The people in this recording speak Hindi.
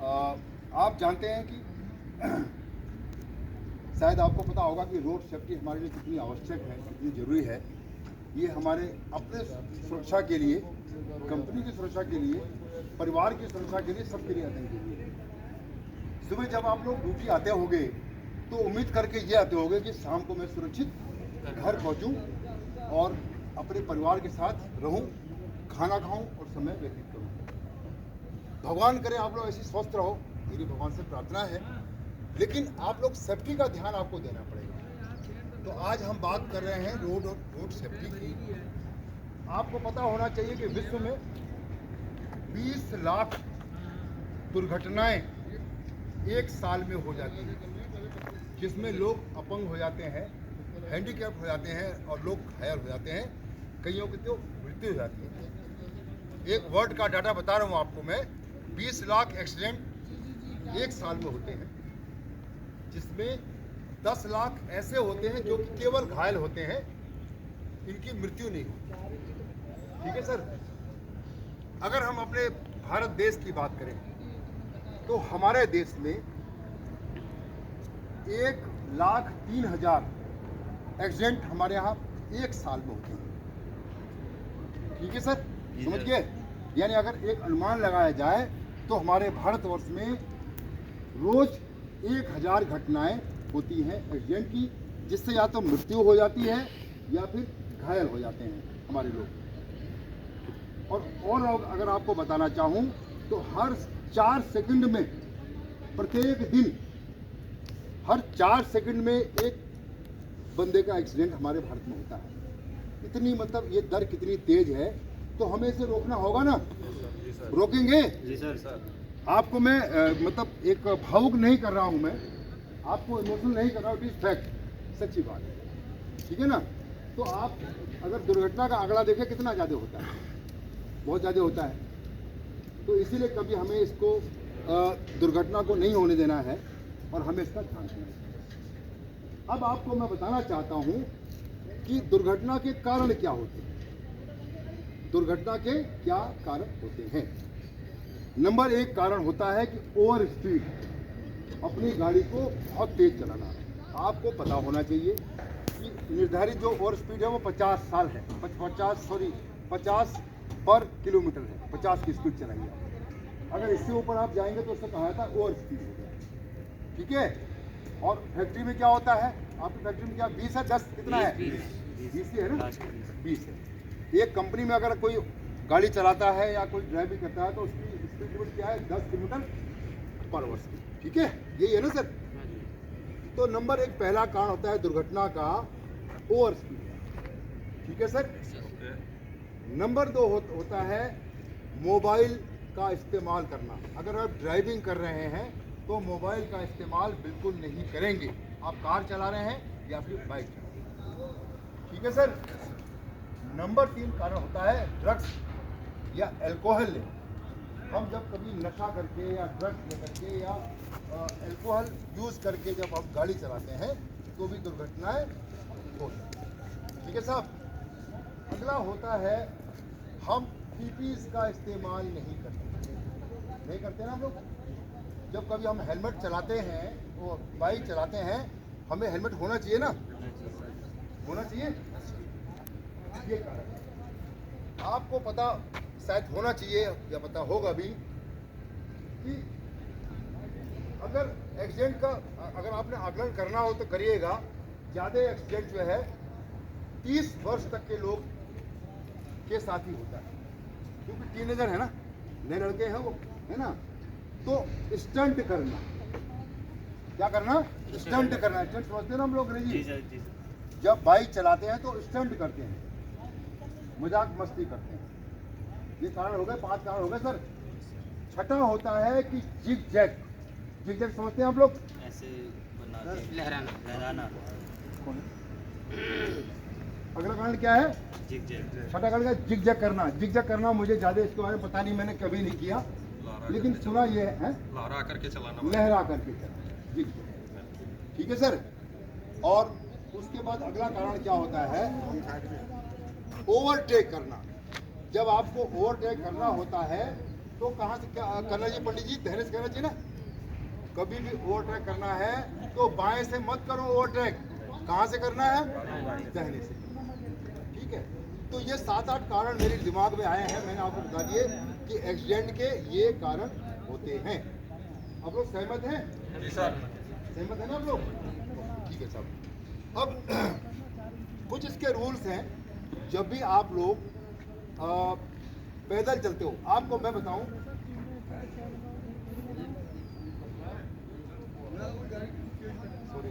आप जानते हैं कि शायद आपको पता होगा कि रोड सेफ्टी हमारे लिए कितनी आवश्यक है, कितनी ज़रूरी है। ये हमारे अपने सुरक्षा के लिए, कंपनी की सुरक्षा के लिए, परिवार की सुरक्षा के लिए, सबके लिए अत्यंत जरूरी है। सुबह जब आप लोग ड्यूटी आते होंगे तो उम्मीद करके ये आते होंगे कि शाम को मैं सुरक्षित घर पहुंचूं और अपने परिवार के साथ रहूं, खाना खाऊं और समय व्यतीत करूं। भगवान करे आप लोग ऐसे स्वस्थ रहो, मेरी भगवान से प्रार्थना है। लेकिन आप लोग सेफ्टी का ध्यान आपको देना पड़ेगा। तो आज हम बात कर रहे हैं रोड सेफ्टी की। आपको पता होना चाहिए कि विश्व में 20 लाख दुर्घटनाएं एक साल में हो जाती हैं, जिसमें लोग अपंग हो जाते हैं, हैंडीकैप हो जाते हैं और लोग घायल हो जाते हैं, कईयों की तो मृत्यु हो जाती है। एक वर्ल्ड का डाटा बता रहा हूँ आपको मैं, 20 लाख एक्सीडेंट एक साल में होते हैं, जिसमें 10 लाख ऐसे होते हैं जो कि केवल घायल होते हैं, इनकी मृत्यु नहीं होती। ठीक है सर। अगर हम अपने भारत देश की बात करें तो हमारे देश में 1,03,000 एक्सीडेंट हमारे यहाँ एक साल में होते हैं। ठीक है सर, समझ गए? यानी अगर एक अनुमान लगाया जाए तो हमारे भारतवर्ष में रोज 1,000 घटनाएं होती हैं एक्सीडेंट की, जिससे या तो मृत्यु हो जाती है या फिर घायल हो जाते हैं हमारे लोग। और अगर आपको बताना चाहूँ तो हर 4 सेकंड में, प्रत्येक दिन हर 4 सेकंड में एक बंदे का एक्सीडेंट हमारे भारत में होता है। इतनी मतलब ये दर कितनी तेज है, तो हमें इसे रोकना होगा ना। रोकेंगे? जी सर। आपको मैं मतलब एक भावुक नहीं कर रहा हूँ, मैं आपको इमोशनल नहीं कर रहा हूँ, इट इज फैक्ट, सच्ची बात है। ठीक है ना। तो आप अगर दुर्घटना का आंकड़ा देखें कितना ज़्यादा होता है, बहुत ज़्यादा होता है। तो इसीलिए कभी हमें इसको दुर्घटना को नहीं होने देना है और हमें इसका ध्यान रखना है। अब आपको मैं बताना चाहता हूं कि दुर्घटना के कारण क्या होते हैं। दुर्घटना के क्या कारण होते हैं? नंबर 1 कारण होता है कि ओवर स्पीड, अपनी गाड़ी को बहुत तेज चलाना। आपको पता होना चाहिए कि निर्धारित जो ओवर स्पीड है वो 50 साल है, 50 पर किलोमीटर है, 50 की स्पीड चलाइए। अगर इससे ऊपर आप जाएंगे तो उससे कहा जाता है ओवर स्पीड हो गया। ठीक है। और फैक्ट्री में क्या होता है, आपकी फैक्ट्री में क्या 20 है, 10 कितना है, 20 है ना, 20 है। एक कंपनी में अगर कोई गाड़ी चलाता है या कोई ड्राइविंग करता है तो उसकी स्पीड लिमिट क्या है, 10 किलोमीटर पर आवर। ठीक है, यही है ना सर। तो नंबर 1 पहला कारण होता है दुर्घटना का ओवर स्पीड। ठीक है सर। नंबर 2 होता है मोबाइल का इस्तेमाल करना। अगर आप ड्राइविंग कर रहे हैं तो मोबाइल का इस्तेमाल बिल्कुल नहीं करेंगे। आप कार चला रहे हैं या फिर बाइक चला रहे हैं। ठीक है सर। नंबर 3 कारण होता है ड्रग्स या अल्कोहल। हम जब कभी नशा करके या ड्रग्स लेकर के या अल्कोहल यूज़ करके जब आप गाड़ी चलाते हैं तो भी दुर्घटनाएं हो सकती हैं। ठीक है साहब। अगला होता है हम पीपीज का इस्तेमाल नहीं करते ना हम लोग। जब कभी हम हेलमेट चलाते हैं, वो बाइक चलाते हैं, हमें हेलमेट होना चाहिए ना, होना चाहिए। ये कारण है। आपको पता शायद होना चाहिए या पता होगा भी कि अगर एक्सीडेंट का अगर आपने आकलन करना हो तो करिएगा। ज़्यादा एक्सीडेंट जो है 30 वर्ष तक के लोग के साथ ही होता है, क्योंकि टीनेजर है ना, नए लड़के हैं वो, है ना। तो स्टंट करना, क्या करना, स्टंट करना। स्टंट समझते हैं ना हम लोग अंग्रेजी। जब बाइक चलाते हैं तो स्टंट करते हैं, मजाक मस्ती करते हैं। ये कारण हो गए, 5 कारण हो गए सर। छठा होता है कि जिग जैग। जिग जैग समझते हैं आप लोग, ऐसे लहराना। अगला कारण क्या है, जिग जैग। छठा कारण का जिग जैग करना। जिग जैग करना मुझे ज़्यादा इसके बारे में पता नहीं, मैंने कभी नहीं किया, लेकिन सुना ये है, लहरा करके चलाना, जिग जैग। ठीक है सर। और उसके बाद अगला कारण क्या होता है, ओवरटेक करना। जब आपको ओवरटेक करना होता है तो कहाँ से क्या करना चाहिए पंडित जी? धैर्य से करना चाहिए ना। कभी भी ओवरटेक करना है तो बाएं से मत करो ओवरटेक। कहाँ से करना है? दाहिने से। ठीक है, तो ये 7-8 कारण मेरे दिमाग में आए हैं, मैंने आपको बता दिए कि एक्सीडेंट के ये कारण होते हैं। आप लोग सहमत हैं? जी सर। सहमत है ना आप लोग? ठीक है साहब। अब कुछ इसके रूल्स हैं। जब भी आप लोग पैदल चलते हो, आपको मैं बताऊं, सॉरी